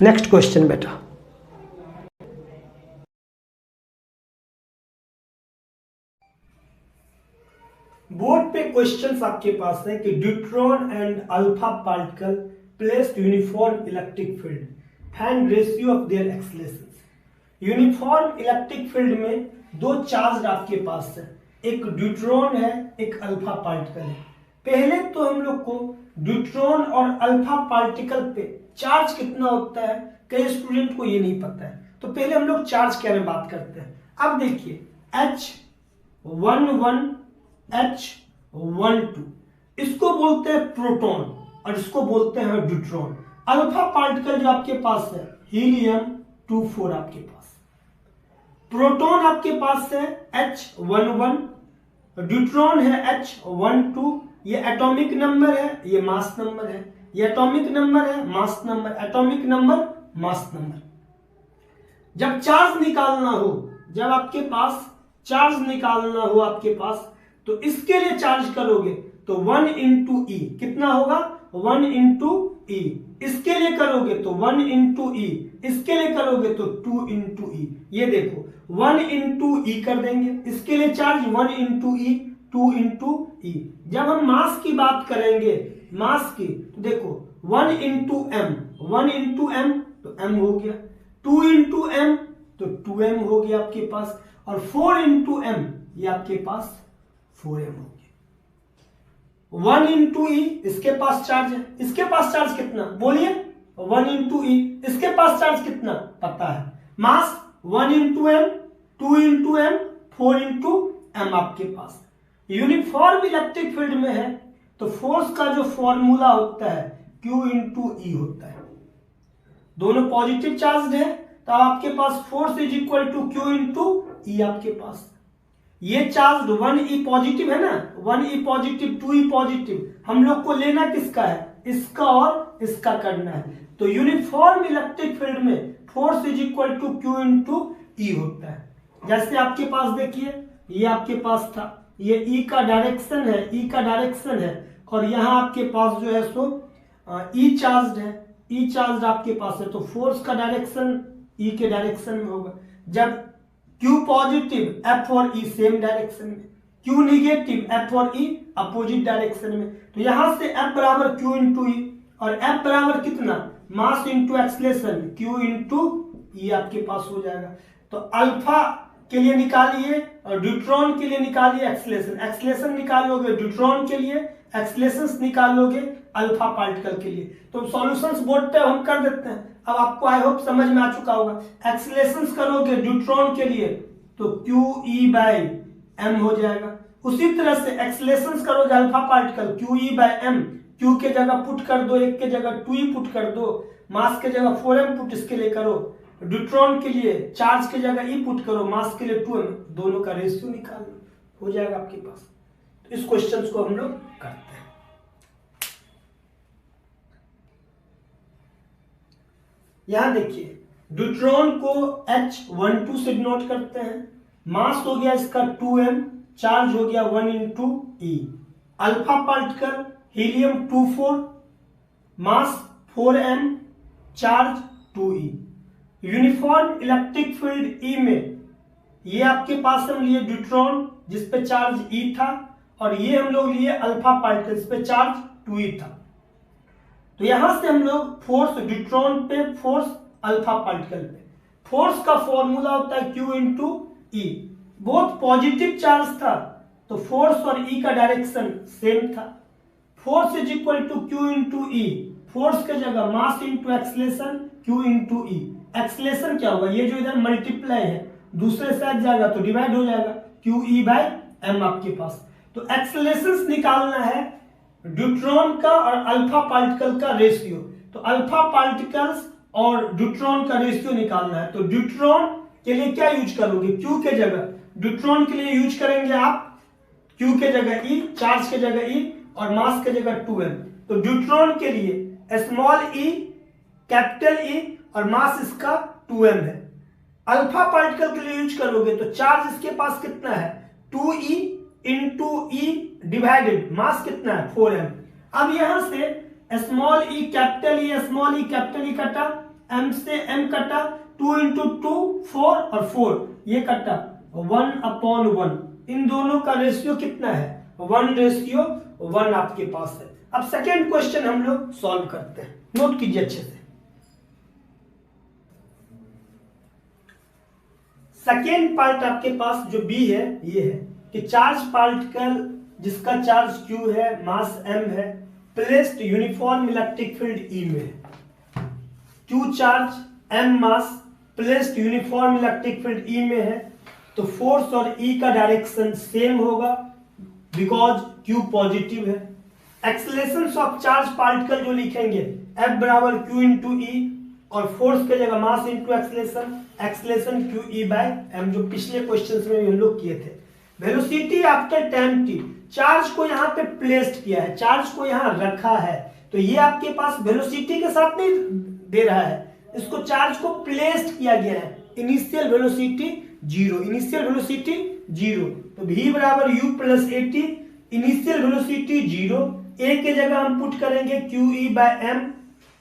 नेक्स्ट क्वेश्चन बेटा, बोर्ड पे क्वेश्चंस आपके पास है कि deuteron and alpha particle placed uniform electric field, find ratio of their accelerations. Uniform electric field में दो चार्ज आपके पास है, एक ड्यूट्रॉन है, एक अल्फा पार्टिकल है। पहले तो हम लोग को ड्यूट्रॉन और अल्फा पार्टिकल पे चार्ज कितना होता है, कई स्टूडेंट को ये नहीं पता है, तो पहले हम लोग चार्ज के बारे में बात करते हैं। अब देखिए H11 H12 इसको बोलते हैं प्रोटॉन और इसको बोलते हैं ड्यूट्रॉन। अल्फा पार्टिकल जो आपके पास है हीलियम-24 आपके पास, प्रोटॉन आपके पास है H11, ड्यूट्रॉन है H12। ये एटॉमिक नंबर है, ये मास नंबर है, ये एटॉमिक नंबर है, mass number, atomic number, mass number. जब चार्ज निकालना हो, जब आपके पास चार्ज निकालना हो आपके पास, तो इसके लिए चार्ज करोगे तो 1 इंटू ई कितना होगा, 1 इंटू ई। इसके लिए करोगे तो 1 इंटू ई, इसके लिए करोगे तो 2 इंटू ई। ये देखो 1 इंटू ई कर देंगे, इसके लिए चार्ज 1 इंटू ई, 2 इंटू ई। जब हम मास की बात करेंगे, मास की, तो देखो 1 इंटू एम, 1 इंटू एम तो एम हो गया, 2 इंटू एम तो 2m हो गया आपके पास, और 4 इंटू एम ये आपके पास 4m हो गया। 1 इंटू ई इसके पास चार्ज है, इसके पास चार्ज कितना बोलिए, 1 इंटू ई, इसके पास चार्ज कितना पता है, mass 1 into M, 2 into M, 4 into M आपके पास। यूनिफॉर्म इलेक्ट्रिक फील्ड में है तो फोर्स का जो फॉर्मूला होता है Q इंटू ई होता है। दोनों पॉजिटिव चार्ज है तो आपके पास force is equal to Q into E आपके पास। ये चार्ज 1e पॉजिटिव है ना, 1e पॉजिटिव, 2e पॉजिटिव, हम लोग को लेना किसका है, इसका और इसका करना है। तो यूनिफॉर्म इलेक्ट्रिक फील्ड में force is equal to Q into E होता है। जैसे आपके पास देखिए ये आपके पास था, ये E का डायरेक्शन है, E का डायरेक्शन है, और यहाँ आपके पास जो है सो E चार्ज है, E चार्ज आपके पास है, तो फोर्स का डायरेक्शन E के डायरेक्शन में होगा। जब Q पॉजिटिव F और E सेम डायरेक्शन में, Q निगेटिव F और E अपोजिट डायरेक्शन में। तो यहां से F बराबर Q इंटू ई, और F बराबर कितना, mass into acceleration, Q into E आपके पास हो जाएगा। तो अल्फा के लिए निकालिए और ड्यूट्रॉन के लिए निकालिए एक्सलेशन, एक्सलेशन निकालोगे ड्यूट्रॉन के लिए, एक्सलेशन निकालोगे अल्फा पार्टिकल के लिए। तो सॉल्यूशंस बोर्ड पे हम कर देते हैं। अब आपको आई होप समझ में आ चुका होगा। एक्सलेशन करोगे ड्यूट्रॉन के लिए तो क्यू ई बाई एम हो जाएगा। उसी तरह से एक्सलेशन करोगे alpha particle, Q E by M, Q के जगह पुट कर दो, एक के जगह 2e पुट कर दो, मास के जगह 4m पुट इसके लिए करो, ड्यूट्रॉन के लिए चार्ज के जगह E पुट करो, मास के लिए 2m, दोनों का रेशियो निकालो, हो जाएगा आपके पास। तो इस क्वेश्चन को हम लोग करते हैं। यहां देखिए ड्यूट्रॉन को H12 से डिनोट करते हैं, मास हो गया इसका 2m, चार्ज हो गया 1 इंटू ई। अल्फा पार्टिकल हीलियम-24, मास 4m, charge 2e। Uniform electric field E में ये आपके पास हम लिए ड्यूट्रॉन जिसपे चार्ज E था, और ये हम लोग लिए अल्फा पार्टिकल जिसपे चार्ज 2e था। तो यहां से हम लोग फोर्स ड्यूट्रॉन पे, फोर्स अल्फा पार्टिकल पे, फोर्स का फॉर्मूला होता है Q इंटू ई। बहुत पॉजिटिव चार्ज था तो फोर्स और E का डायरेक्शन सेम था। Force is equal to Q into E, force के जगह mass into acceleration, Q into E. Acceleration क्या होगा, ये जो इधर मल्टीप्लाई है दूसरे साइड जाएगा तो डिवाइड हो जाएगा, क्यू ई बाई एम आपके पास। तो एक्सलेशन निकालना है ड्यूट्रॉन का और अल्फा पार्टिकल का रेशियो। तो अल्फा पार्टिकल्स और ड्यूट्रॉन का रेशियो निकालना है। तो ड्यूट्रॉन के लिए क्या यूज करोगे, क्यू के जगह, ड्यूट्रॉन के लिए यूज करेंगे आप क्यू के जगह ई, चार्ज के जगह ई, और मास के जगह 2m। तो ड्यूट्रॉन के लिए स्मॉल ई, कैपिटल ई, और मास इसका 2m है। अल्फा पार्टिकल के लिए यूज करोगे तो चार्ज इसके पास कितना है, 2e इंटू ई डिवाइडेड मास कितना है 4m। अब यहां से small E capital E, small E capital E कटा, m से m कटा, 2 इंटू 2 4 और 4 ये कटा, 1/1। इन दोनों का रेशियो कितना है, 1:1 आपके पास है। अब सेकेंड क्वेश्चन हम लोग सॉल्व करते हैं, नोट कीजिए अच्छे से। सेकेंड पार्ट आपके पास जो बी है ये है कि चार्ज पार्टिकल जिसका चार्ज q है, मास m है, placed uniform electric field E में है। q charge m mass placed uniform electric field E में है, तो फोर्स और E का डायरेक्शन सेम होगा बिकॉज q पॉजिटिव है। एक्सेलरेशन ऑफ चार्ज पार्टिकल जो लिखेंगे F बराबर q इंटू ई, और फोर्स के जगह mass into acceleration, acceleration Q E by M, जो पिछले क्वेश्चंस में भी हम लोग किए थे। Velocity after time T, charge को यहाँ पे प्लेस्ड किया है, चार्ज को यहाँ रखा है, तो ये आपके पास वेलोसिटी के साथ नहीं दे रहा है, इसको चार्ज को प्लेस्ड किया गया है। Initial velocity zero, initial velocity zero, तो v बराबर u plus A T, initial velocity zero, A के जगह हम पुट करेंगे Q E by M,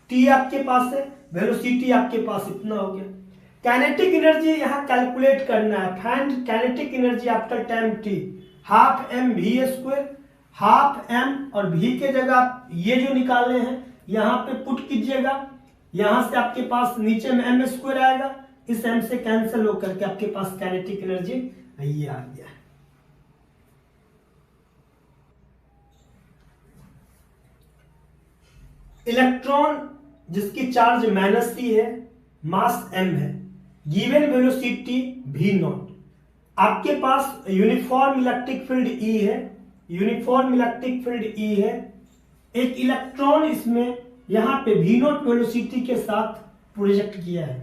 T आपके पास है, वेलोसिटी आपके पास इतना हो गया। काइनेटिक एनर्जी यहाँ कैलकुलेट करना है, find kinetic energy after time T, half M V square, half M और v के जगह ये जो निकाले हैं यहाँ पे पुट कीजिएगा, यहां से आपके पास नीचे में एम स्क्वायर आएगा, इस एम से कैंसिल होकर के आपके पास काइनेटिक एनर्जी ये आ गया। इलेक्ट्रॉन जिसकी चार्ज -c है, मास m है, गिवन वेलोसिटी v नॉट, आपके पास यूनिफॉर्म इलेक्ट्रिक फील्ड E है, यूनिफॉर्म इलेक्ट्रिक फील्ड E है, एक इलेक्ट्रॉन इसमें यहां पे v नॉट वेलोसिटी के साथ प्रोजेक्ट किया है।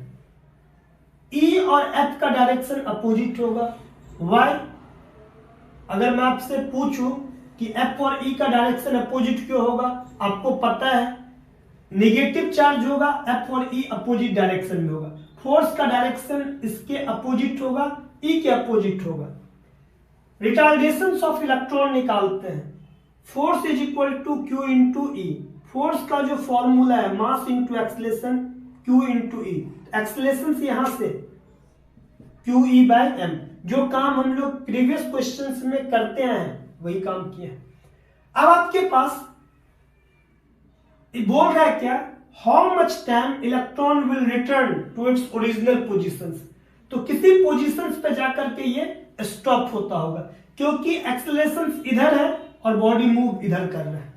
E और F का डायरेक्शन अपोजिट होगा। y, अगर मैं आपसे पूछूं कि F और E का डायरेक्शन अपोजिट क्यों होगा, आपको पता है नेगेटिव चार्ज होगा, F और E अपोजिट डायरेक्शन में होगा, फोर्स का डायरेक्शन इसके अपोजिट होगा, E के अपोजिट होगा। रिटार्डेशन ऑफ इलेक्ट्रॉन निकालते हैं, force is equal to Q into E, force का जो फॉर्मूला है mass into acceleration Q into E, acceleration से यहां से क्यू ई बाय एम, जो काम हम लोग प्रीवियस क्वेश्चंस में करते हैं वही काम किया। अब आपके पास बोल रहा है क्या, how much time electron will return to its original positions, तो किसी पोजीशंस पे जाकर के ये स्टॉप होता होगा, क्योंकि एक्सेलरेशन इधर है और बॉडी मूव इधर कर रहा है।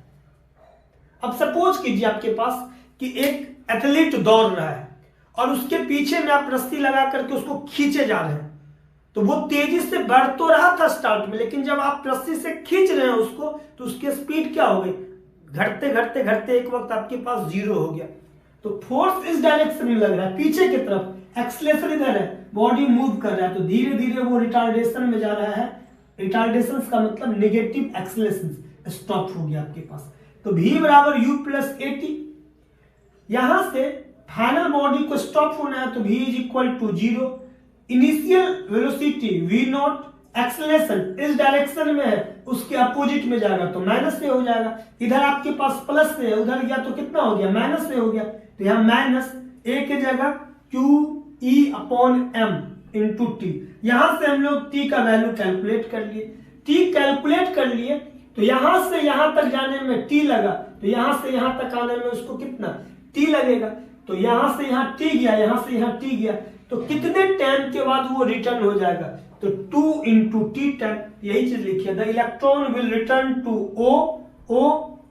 अब सपोज कीजिए आपके पास कि एक एथलीट दौड़ रहा है और उसके पीछे में आप रस्सी लगा करके उसको खींचे जा रहे हैं, तो वो तेजी से बढ़ तो रहा था स्टार्ट में, लेकिन जब आप रस्सी से खींच रहे हैं उसको तो उसकी स्पीड क्या हो गई, घटते घटते घटते एक वक्त आपके पास जीरो हो गया। तो फोर्स इस डायरेक्शन में लग रहा है पीछे की तरफ, एक्सेलरेशन इधर है, बॉडी मूव कर रहा है, तो धीरे धीरे वो रिटार्डेशन में जा रहा है। रिटार्डेशन का मतलब नेगेटिव एक्सेलरेशन, स्टॉप हो गया आपके पास। तो v बराबर u प्लस ए टी, यहां से फाइनल बॉडी को स्टॉप होना है तो v is equal to zero, initial velocity v naught, acceleration इस डायरेक्शन में है उसके अपोजिट में जाएगा तो माइनस से हो जाएगा, इधर आपके पास प्लस से है, उधर गया तो कितना हो गया, माइनस से हो गया, तो यहाँ माइनस ए के जगह Q E upon M into T, यहां से हम लोग टी का वैल्यू कैलकुलेट कर लिए, टी कैलकुलेट कर लिए तो यहां से यहां तक जाने में टी लगा, तो यहां से यहां तक आने में उसको कितना टी लगेगा, तो यहां से यहां टी गया, यहां से यहां टी गया, तो कितने टाइम के बाद वो रिटर्न हो जाएगा, तो 2 इंटू टी टाइम, यही चीज लिखिए, the electron will return to O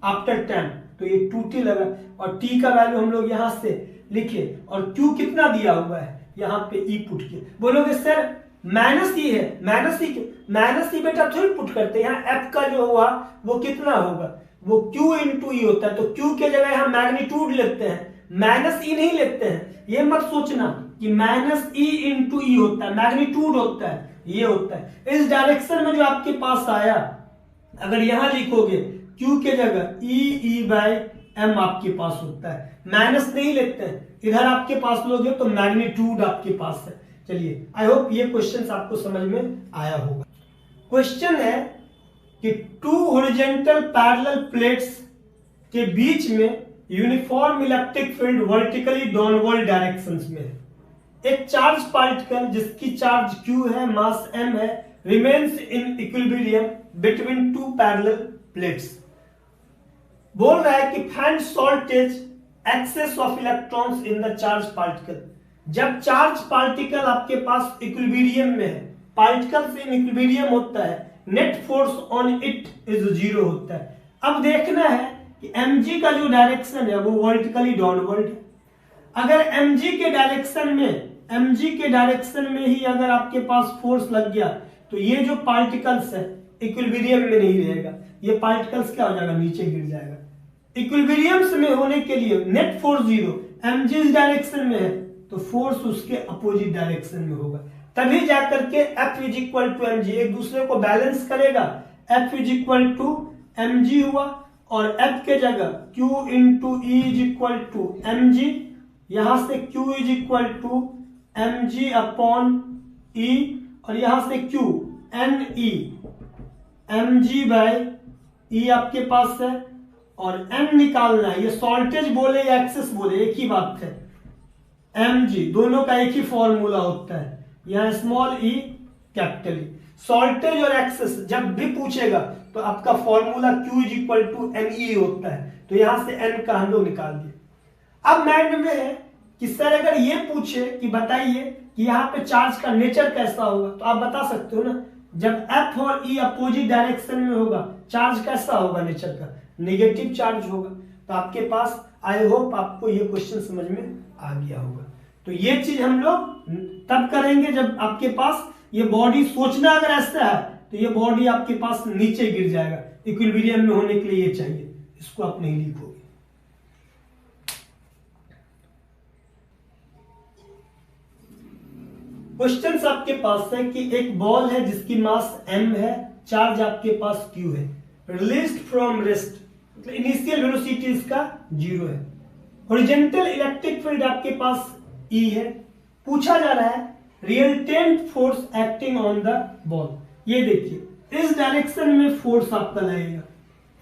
after time, तो ये 2t लगा, और t का वैल्यू हम लोग यहां से लिखे, और q कितना दिया हुआ है यहाँ पे e पुट किए। बोलोगे सर माइनस ई है, माइनस ई बेटा थोड़ी पुट करते, यहाँ f का जो हुआ वो कितना होगा, वो q इंटू ई होता है, तो q के जगह यहाँ मैग्नीट्यूड लेते हैं, माइनस ई नहीं लेते हैं। ये मत सोचना कि माइनस ई इंटू ई होता है, मैग्नीट्यूड होता है, ये होता है इस डायरेक्शन में जो आपके पास आया, अगर यहां लिखोगे q के जगह ई बाय एम आपके पास होता है, माइनस नहीं लेते हैं, इधर आपके पास लोगे तो मैग्नीट्यूड आपके पास है। चलिए आई होप ये क्वेश्चन आपको समझ में आया होगा। क्वेश्चन है कि टू हॉरिजॉन्टल पैरेलल प्लेट्स के बीच में uniform electric field vertically downward directions में है, एक चार्ज पार्टिकल जिसकी चार्ज q है, मास m है, remains in equilibrium between two parallel plates. बोल रहा है कि find voltage excess of electrons in the charge particle, जब चार्ज पार्टिकल आपके पास इक्विलिब्रियम में है, पार्टिकल इन इक्विलिब्रियम होता है, net force on it is 0 होता है। अब देखना है कि mg का जो डायरेक्शन है वो वर्टिकली डाउनवर्ड है। अगर mg के डायरेक्शन में ही अगर आपके पास फोर्स लग गया तो ये जो पार्टिकल्स है इक्विलिब्रियम में नहीं रहेगा, ये पार्टिकल्स क्या हो जाएगा, नीचे गिर जाएगा। इक्विलिब्रियम में होने के लिए नेट फोर्स 0, mg इस डायरेक्शन में है तो फोर्स उसके अपोजिट डायरेक्शन में होगा, तभी जाकर के F is equal to mg एक दूसरे को बैलेंस करेगा। F is equal to mg हुआ और F के जगह Q into E is equal to mg, यहां से Q is equal to mg upon E और यहां से Q ne mg by E आपके पास है और n निकालना है। ये सॉल्टेज बोले या एक्सेस बोले एक ही बात है, mg दोनों का एक ही फॉर्मूला होता है, यहाँ small e capital E. Voltage और एक्सेस जब भी पूछेगा तो आपका formula Q is equal to ne होता है, तो यहां से n का हम लोग निकाल दिए। अब माइंड में है कि सर अगर ये पूछे कि बताइए कि यहाँ पे चार्ज का नेचर कैसा होगा, तो आप बता सकते हो ना, जब F और E अपोजिट डायरेक्शन में होगा चार्ज कैसा होगा, नेचर का नेगेटिव चार्ज होगा। तो आपके पास आई होप आपको ये क्वेश्चन समझ में आ गया होगा। तो ये चीज हम लोग तब करेंगे जब आपके पास ये बॉडी, सोचना अगर ऐसा है तो ये बॉडी आपके पास नीचे गिर जाएगा, इक्विलिब्रियम में होने के लिए ये चाहिए, इसको आप नहीं लिखोगे। क्वेश्चन आपके पास है कि एक बॉल है जिसकी मास m है, चार्ज आपके पास q है, रिलीज्ड फ्रॉम रेस्ट, मतलब इनिशियल वेलोसिटी इसका 0 है, हॉरिजॉन्टल इलेक्ट्रिक फील्ड आपके पास E है, पूछा जा रहा है resultant force acting on the ball. ये देखिए इस डायरेक्शन में फोर्स आपका लगेगा,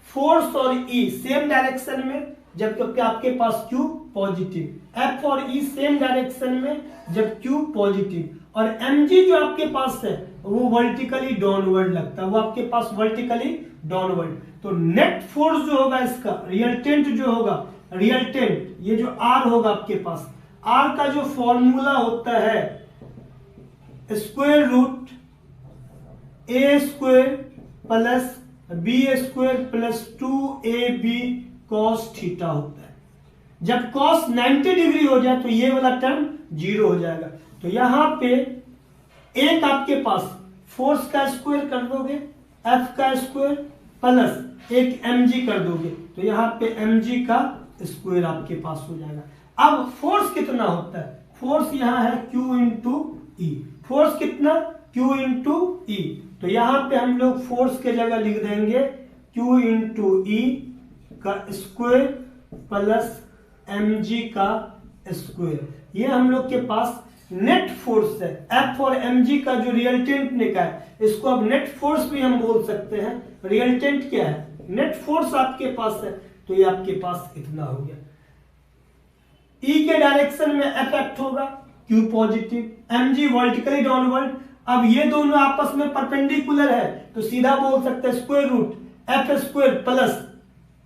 फोर्स और E सेम डायरेक्शन में जबकि आपके पास Q पॉजिटिव, F और E सेम डायरेक्शन में जब Q पॉजिटिव, और mg जो आपके पास है वो वर्टिकली डाउनवर्ड लगता है, वो आपके पास वर्टिकली डाउनवर्ड। तो नेट फोर्स जो होगा इसका रिजल्टेंट जो होगा, रिजल्टेंट ये जो R होगा आपके पास, R का जो फॉर्मूला होता है square root a square plus b square plus 2ab cos theta होता है। जब cos 90 डिग्री हो जाए तो ये वाला टर्म 0 हो जाएगा। तो यहां पे एक आपके पास फोर्स का स्क्वायर कर दोगे, F का स्क्वायर प्लस एक mg कर दोगे, तो यहाँ पे mg का स्क्वायर आपके पास हो जाएगा। अब फोर्स कितना होता है, फोर्स यहाँ है Q इंटू ई, फोर्स कितना Q इंटू ई, तो यहाँ पे हम लोग फोर्स के जगह लिख देंगे Q इंटू ई का स्क्वायर प्लस mg का स्क्वायर। ये हम लोग के पास नेट फोर्स है। F और mg का जो रिजल्टेंट निकला है इसको अब नेट फोर्स भी हम बोल सकते हैं। रिजल्टेंट क्या है, नेट फोर्स आपके पास है, तो ये आपके पास इतना हो गया। E के डायरेक्शन में F एक्ट होगा, Q positive, mg vertically downward. अब ये दोनों आपस में परपेंडिकुलर है तो सीधा बोल सकते हैं square root F square plus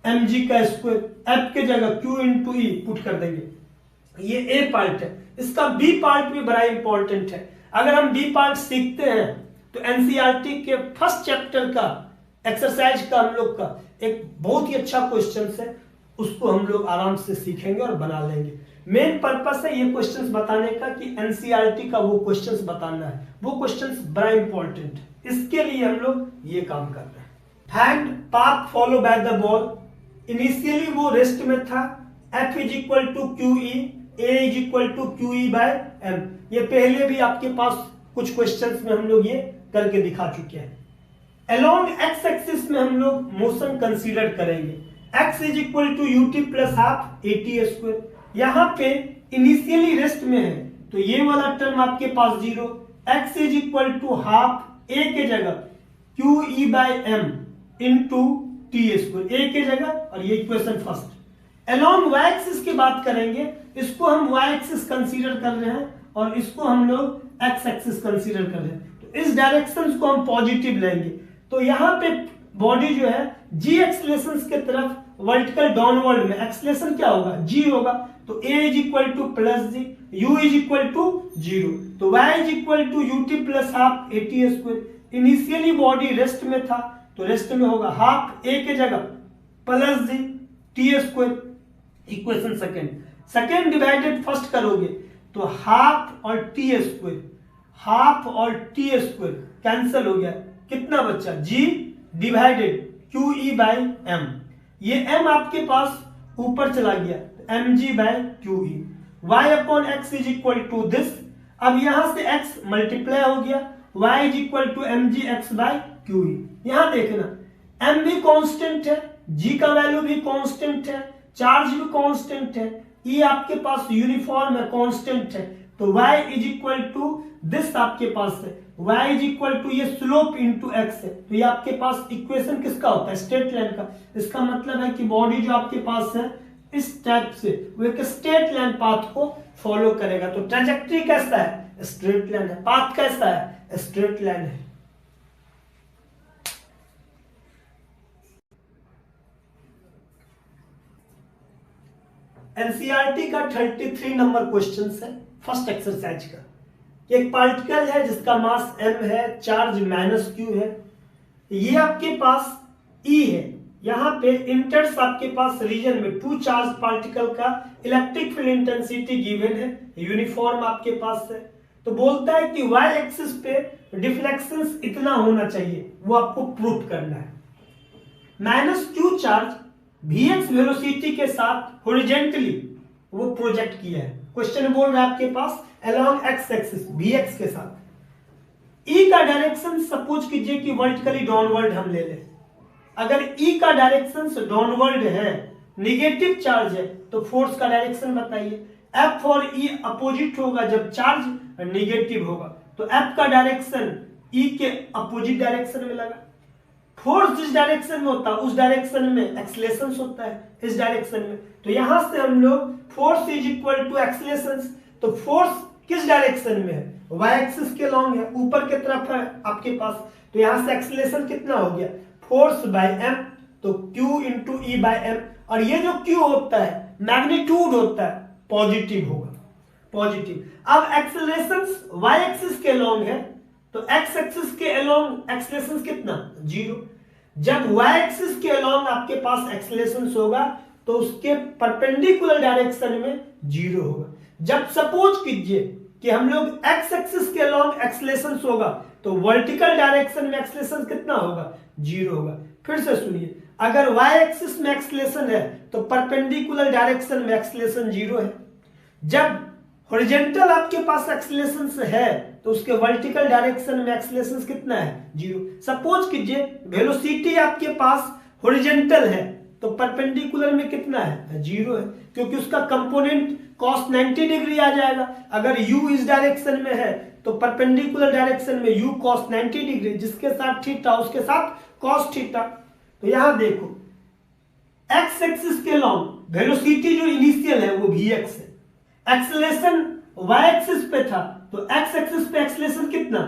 mg का स्क्वायर, F के जगह Q इंटू ई पुट कर देंगे। ये A पार्ट है। इसका B पार्ट भी बड़ा इंपॉर्टेंट है। अगर हम B पार्ट सीखते हैं तो एनसीईआरटी के फर्स्ट चैप्टर का एक्सरसाइज का हम लोग का एक बहुत ही अच्छा क्वेश्चन है, उसको हम लोग आराम से सीखेंगे और बना लेंगे। मेन पर्पस है ये क्वेश्चंस बताने का कि एनसीईआरटी का वो क्वेश्चंस बताना है, वो क्वेश्चंस बड़ा इंपॉर्टेंट है, इसके लिए हम लोग ये काम कर रहे हैं। Hand path follow by the ball, initially वो रेस्ट में था, F is equal to Q E, A is equal to Q E by M. ये पहले भी आपके पास कुछ क्वेश्चंस में हम लोग ये करके दिखा चुके हैं। अलोंग एक्स एक्सिस में हम लोग मोशन कंसीडर करेंगे, x is equal to U T plus half A T square. यहाँ पे इनिशियली रेस्ट में है तो ये वाला टर्म आपके पास 0, x is equal to half a के जगह Q E by M into T square, a के जगह, और ये equation first. Along y axis की बात करेंगे, इसको हम y एक्सिस कंसीडर कर रहे हैं और इसको हम लोग x एक्सिस कंसीडर कर रहे हैं, तो इस डायरेक्शन को हम पॉजिटिव लेंगे। तो यहाँ पे बॉडी जो है g एक्सलेशन के तरफ वर्टिकल डाउनवर्ड में एक्सलेशन क्या होगा, g होगा, तो a is equal to plus G, u is equal to 0, तो y is equal to ut plus half AT square. Initially body rest में था तो रेस्ट में होगा हाफ a के जगह plus G T square. Equation second divided first करोगे तो हाफ और टी स्क्वायर, हाफ और टी स्क्वायर कैंसिल हो गया, कितना बच्चा g divided Q E by M. ये m आपके पास ऊपर चला गया M G by Q E. Y upon X is equal to this, अब यहां से x मल्टीप्लाई हो गया, y is equal to M G X by Q E. यहां देखना m भी कांस्टेंट है, g का वैल्यू भी कांस्टेंट है, चार्ज भी कांस्टेंट है, e आपके पास यूनिफॉर्म है, कांस्टेंट है, तो y is equal to this आपके पास है, y इज इक्वल टू ये स्लोप इनटू x है, तो ये आपके पास इक्वेशन किसका होता है, स्ट्रेट लाइन का। इसका मतलब है कि बॉडी जो आपके पास है इस टाइप से वो एक स्ट्रेट लाइन पाथ को फॉलो करेगा। तो ट्रेजेक्टरी कैसा है, स्ट्रेट लाइन है, पाथ कैसा है, स्ट्रेट लाइन है। एनसीईआरटी का 33 नंबर क्वेश्चन है फर्स्ट एक्सरसाइज का। एक पार्टिकल है जिसका मास m है, चार्ज -q है, ये आपके पास E है, यहाँ पे इंटर्स आपके पास रीजन में टू चार्ज पार्टिकल का इलेक्ट्रिक फील्ड इंटेंसिटी गिवन है, यूनिफॉर्म आपके पास है। तो बोलता है कि y एक्सिस पे डिफ्लेक्शंस इतना होना चाहिए, वो आपको प्रूफ करना है। -q चार्ज vx वेलोसिटी के साथ हॉरिजॉन्टली वो प्रोजेक्ट किया है। क्वेश्चन बोल रहा है आपके पास अलोंग x एक्सिस vx के साथ। E का डायरेक्शन सपोज कीजिए कि वर्टिकली डाउनवर्ड हम ले लें। अगर E का डायरेक्शन डाउनवर्ड है, निगेटिव चार्ज है, तो फोर्स का डायरेक्शन बताइए। F और E अपोजिट होगा जब चार्ज निगेटिव होगा, तो F का डायरेक्शन E के अपोजिट डायरेक्शन में लगा। फोर्स जिस डायरेक्शन में होता है उस डायरेक्शन में एक्सलेशन होता है, इस डायरेक्शन में। तो यहां से हम लोग force is equal to acceleration, तो फोर्स किस डायरेक्शन में है, y एक्सिस के लॉन्ग है, ऊपर की तरफ है आपके पास। तो यहां से एक्सलेशन कितना हो गया, फोर्स बाय m, तो q into E by M, और ये जो q होता है मैग्नीट्यूड होता है, पॉजिटिव होगा, पॉजिटिव। अब एक्सेलरेशन y एक्सिस के लॉन्ग है, तो x एक्सिस के अलोंग एक्सेलरेशन कितना, 0। जब y एक्सिस के अलोंग आपके पास एक्सेलरेशन होगा तो उसके परपेंडिकुलर डायरेक्शन में 0 होगा। जब सपोज कीजिए कि हम लोग x एक्सिस के अलोंग एक्सेलरेशन होगा तो वर्टिकल डायरेक्शन में एक्सेलरेशन कितना होगा, 0 होगा। फिर से सुनिए, अगर y एक्सिस में एक्सेलरेशन है तो परपेंडिकुलर डायरेक्शन में एक्सेलरेशन 0 है। जब हॉरिजॉन्टल आपके पास एक्सेलरेशन है तो उसके वर्टिकल डायरेक्शन में एक्सेलरेशन कितना है, 0। सपोज कीजिए वेलोसिटी आपके पास हॉरिजॉन्टल है तो परपेंडिकुलर में कितना है, 0 है, क्योंकि उसका कंपोनेंट cos 90 डिग्री आ जाएगा। अगर u इस डायरेक्शन में है तो परपेंडिकुलर डायरेक्शन में u cos 90 डिग्री, जिसके साथ थीटा उसके साथ cos थीटा। तो यहां देखो x एक्सिस के लॉन्ग वेलोसिटी जो इनिशियल है वो vx है, एक्सेलरेशन y एक्सिस पे था तो x एक्सिस पे एक्सेलरेशन कितना,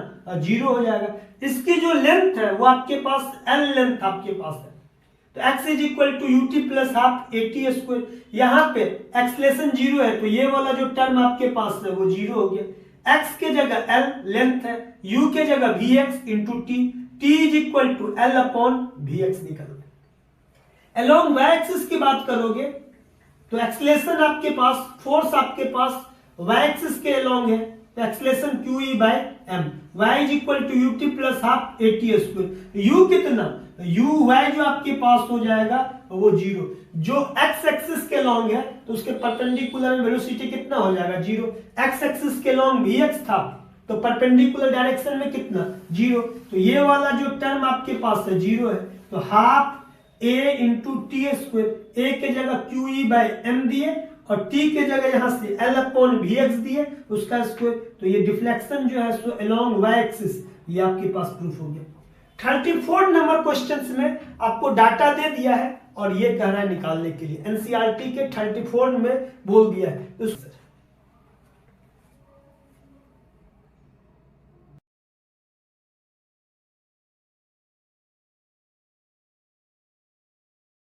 0 हो जाएगा। इसकी जो लेंथ है वो आपके पास l लेंथ आपके पास है, तो x is equal to ut plus half AT square. यहाँ पे एक्सेलरेशन 0 है तो ये वाला जो टर्म आपके पास है वो 0 हो गया। x के जगह l लेंथ है, u के जगह vx into t is equal to l upon vx निकल गया। अलोंग y एक्सिस की बात करोगे तो एक्सेलरेशन आपके पास, फोर्स आपके पास y एक्सिस के अलोंग है, तो acceleration q e by m, y is equal to ut plus half AT square. u कितना, u y जो आपके पास हो जाएगा वो 0। जो x एक्सिस के लॉन्ग है तो उसके परपेंडिकुलर वेलोसिटी कितना हो जाएगा, 0। x एक्सिस के लॉन्ग vx था तो परपेंडिकुलर डायरेक्शन में कितना, 0। तो ये वाला जो टर्म आपके पास है 0 है, तो half a into T square, a के जगह क्यू ई बाई एम दिए और t के जगह यहां से l अपॉन vx दिए उसका स्क्वायर। तो ये डिफ्लेक्शन जो है सो अलोंग y एक्सिस, ये आपके पास प्रूफ हो गया। 34 नंबर क्वेश्चंस में आपको डाटा दे दिया है और ये कह रहा है निकालने के लिए, एनसीईआरटी के 34 में बोल दिया है।